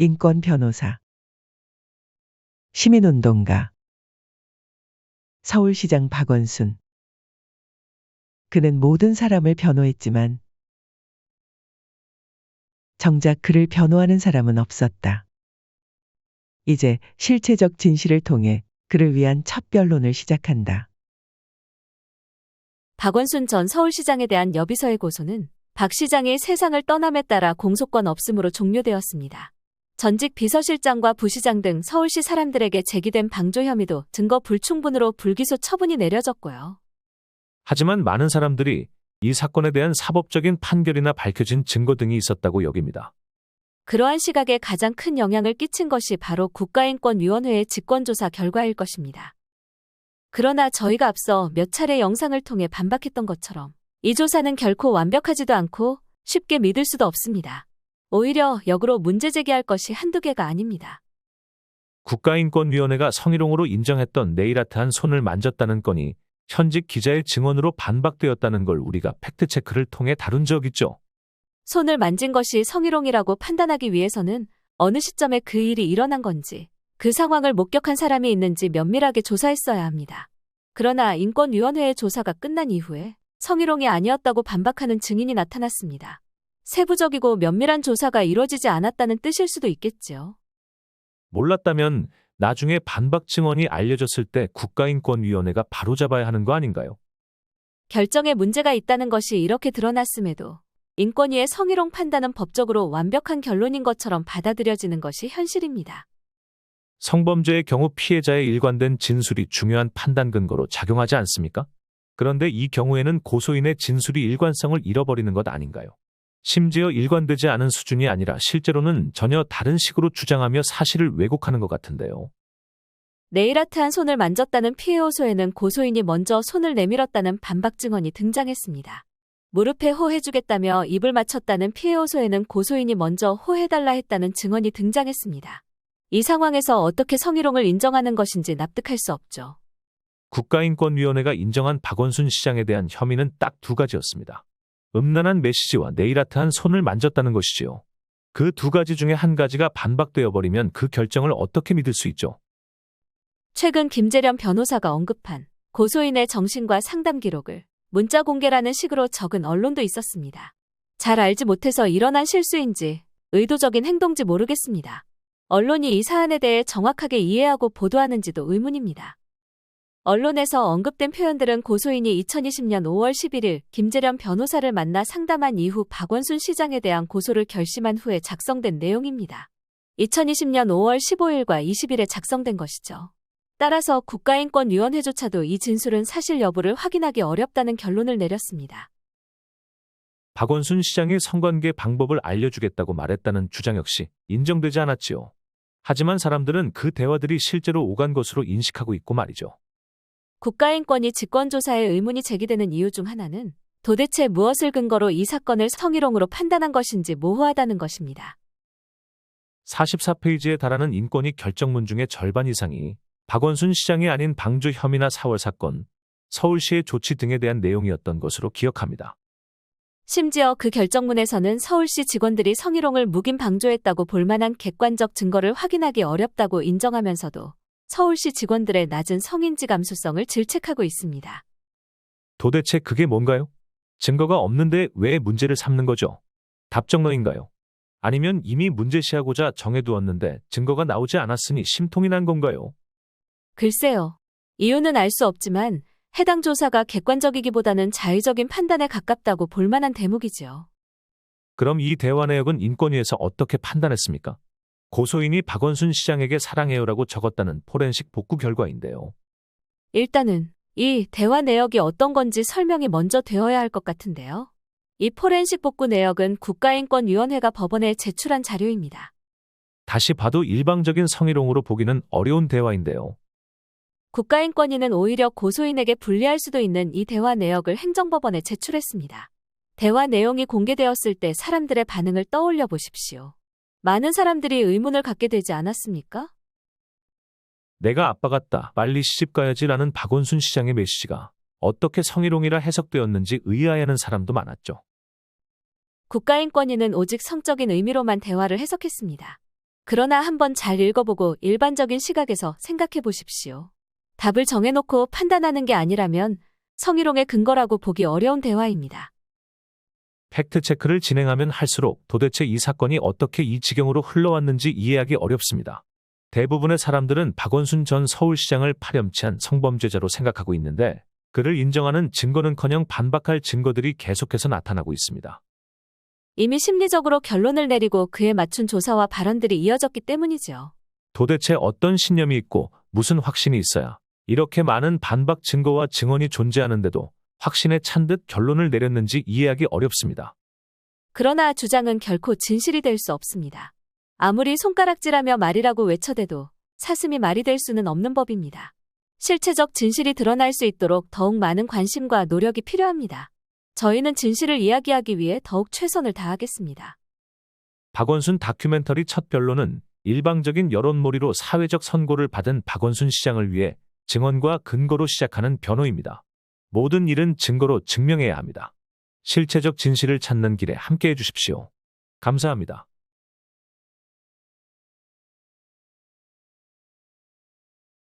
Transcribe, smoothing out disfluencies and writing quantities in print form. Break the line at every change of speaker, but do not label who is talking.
인권 변호사, 시민운동가, 서울시장 박원순. 그는 모든 사람을 변호했지만 정작 그를 변호하는 사람은 없었다. 이제 실체적 진실을 통해 그를 위한 첫 변론을 시작한다.
박원순 전 서울시장에 대한 여비서의 고소는 박 시장이 세상을 떠남에 따라 공소권 없음으로 종료되었습니다. 전직 비서실장과 부시장 등 서울시 사람들에게 제기된 방조 혐의도 증거 불충분으로 불기소 처분이 내려졌고요.
하지만 많은 사람들이 이 사건에 대한 사법적인 판결이나 밝혀진 증거 등이 있었다고 여깁니다.
그러한 시각에 가장 큰 영향을 끼친 것이 바로 국가인권위원회의 직권조사 결과일 것입니다. 그러나 저희가 앞서 몇 차례 영상을 통해 반박했던 것처럼 이 조사는 결코 완벽하지도 않고 쉽게 믿을 수도 없습니다. 오히려 역으로 문제 제기할 것이 한두 개가 아닙니다.
국가인권위원회가 성희롱으로 인정했던 네일아트한 손을 만졌다는 건이 현직 기자의 증언으로 반박되었다는 걸 우리가 팩트체크를 통해 다룬 적 있죠.
손을 만진 것이 성희롱이라고 판단하기 위해서는 어느 시점에 그 일이 일어난 건지, 그 상황을 목격한 사람이 있는지 면밀하게 조사했어야 합니다. 그러나 인권위원회의 조사가 끝난 이후에 성희롱이 아니었다고 반박하는 증인이 나타났습니다. 세부적이고 면밀한 조사가 이루어지지 않았다는 뜻일 수도 있겠지요.
몰랐다면 나중에 반박 증언이 알려졌을 때 국가인권위원회가 바로잡아야 하는 거 아닌가요?
결정에 문제가 있다는 것이 이렇게 드러났음에도 인권위의 성희롱 판단은 법적으로 완벽한 결론인 것처럼 받아들여지는 것이 현실입니다.
성범죄의 경우 피해자의 일관된 진술이 중요한 판단 근거로 작용하지 않습니까? 그런데 이 경우에는 고소인의 진술이 일관성을 잃어버리는 것 아닌가요? 심지어 일관되지 않은 수준이 아니라 실제로는 전혀 다른 식으로 주장하며 사실을 왜곡하는 것 같은데요.
네일아트한 손을 만졌다는 피해 호소에는 고소인이 먼저 손을 내밀었다는 반박 증언이 등장했습니다. 무릎에 호해주겠다며 입을 맞췄다는 피해 호소에는 고소인이 먼저 호해달라 했다는 증언이 등장했습니다. 이 상황에서 어떻게 성희롱을 인정하는 것인지 납득할 수 없죠.
국가인권위원회가 인정한 박원순 시장에 대한 혐의는 딱 두 가지였습니다. 음란한 메시지와 네일아트한 손을 만졌다는 것이지요. 그 두 가지 중에 한 가지가 반박되어 버리면 그 결정을 어떻게 믿을 수 있죠?
최근 김재련 변호사가 언급한 고소인의 정신과 상담 기록을 문자 공개라는 식으로 적은 언론도 있었습니다. 잘 알지 못해서 일어난 실수인지 의도적인 행동인지 모르겠습니다. 언론이 이 사안에 대해 정확하게 이해하고 보도하는지도 의문입니다. 언론에서 언급된 표현들은 고소인이 2020년 5월 11일 김재련 변호사를 만나 상담한 이후 박원순 시장에 대한 고소를 결심한 후에 작성된 내용입니다. 2020년 5월 15일과 20일에 작성된 것이죠. 따라서 국가인권위원회조차도 이 진술은 사실 여부를 확인하기 어렵다는 결론을 내렸습니다.
박원순 시장이 성관계 방법을 알려주겠다고 말했다는 주장 역시 인정되지 않았지요. 하지만 사람들은 그 대화들이 실제로 오간 것으로 인식하고 있고 말이죠.
국가인권위 직권조사에 의문이 제기되는 이유 중 하나는 도대체 무엇을 근거로 이 사건을 성희롱으로 판단한 것인지 모호하다는 것입니다.
44페이지에 달하는 인권위 결정문 중에 절반 이상이 박원순 시장이 아닌 방조 혐의나 4월 사건, 서울시의 조치 등에 대한 내용이었던 것으로 기억합니다.
심지어 그 결정문에서는 서울시 직원들이 성희롱을 묵인 방조했다고 볼 만한 객관적 증거를 확인하기 어렵다고 인정하면서도 서울시 직원들의 낮은 성인지 감수성을 질책하고 있습니다.
도대체 그게 뭔가요? 증거가 없는데 왜 문제를 삼는 거죠? 답정너인가요? 아니면 이미 문제시하고자 정해두었는데 증거가 나오지 않았으니 심통이 난 건가요?
글쎄요. 이유는 알 수 없지만 해당 조사가 객관적이기보다는 자의적인 판단에 가깝다고 볼 만한 대목이지요.
그럼 이 대화 내역은 인권위에서 어떻게 판단했습니까? 고소인이 박원순 시장에게 사랑해요라고 적었다는 포렌식 복구 결과인데요.
일단은 이 대화 내역이 어떤 건지 설명이 먼저 되어야 할 것 같은데요. 이 포렌식 복구 내역은 국가인권위원회가 법원에 제출한 자료입니다.
다시 봐도 일방적인 성희롱으로 보기는 어려운 대화인데요.
국가인권위는 오히려 고소인에게 불리할 수도 있는 이 대화 내역을 행정법원에 제출했습니다. 대화 내용이 공개되었을 때 사람들의 반응을 떠올려 보십시오. 많은 사람들이 의문을 갖게 되지 않았습니까?
내가 아빠 같다. 빨리 시집 가야지라는 박원순 시장의 메시지가 어떻게 성희롱이라 해석되었는지 의아해하는 사람도 많았죠.
국가인권위는 오직 성적인 의미로만 대화를 해석했습니다. 그러나 한번 잘 읽어보고 일반적인 시각에서 생각해 보십시오. 답을 정해놓고 판단하는 게 아니라면 성희롱의 근거라고 보기 어려운 대화입니다.
팩트체크를 진행하면 할수록 도대체 이 사건이 어떻게 이 지경으로 흘러왔는지 이해하기 어렵습니다. 대부분의 사람들은 박원순 전 서울시장을 파렴치한 성범죄자로 생각하고 있는데 그를 인정하는 증거는커녕 반박할 증거들이 계속해서 나타나고 있습니다.
이미 심리적으로 결론을 내리고 그에 맞춘 조사와 발언들이 이어졌기 때문이죠.
도대체 어떤 신념이 있고 무슨 확신이 있어야 이렇게 많은 반박 증거와 증언이 존재하는데도 확신에 찬 듯 결론을 내렸는지 이해하기 어렵습니다.
그러나 주장은 결코 진실이 될 수 없습니다. 아무리 손가락질하며 말이라고 외쳐대도 사슴이 말이 될 수는 없는 법입니다. 실체적 진실이 드러날 수 있도록 더욱 많은 관심과 노력이 필요합니다. 저희는 진실을 이야기하기 위해 더욱 최선을 다하겠습니다.
박원순 다큐멘터리 첫 변론은 일방적인 여론몰이로 사회적 선고를 받은 박원순 시장을 위해 증언과 근거로 시작하는 변호입니다. 모든 일은 증거로 증명해야 합니다. 실체적 진실을 찾는 길에 함께해 주십시오. 감사합니다.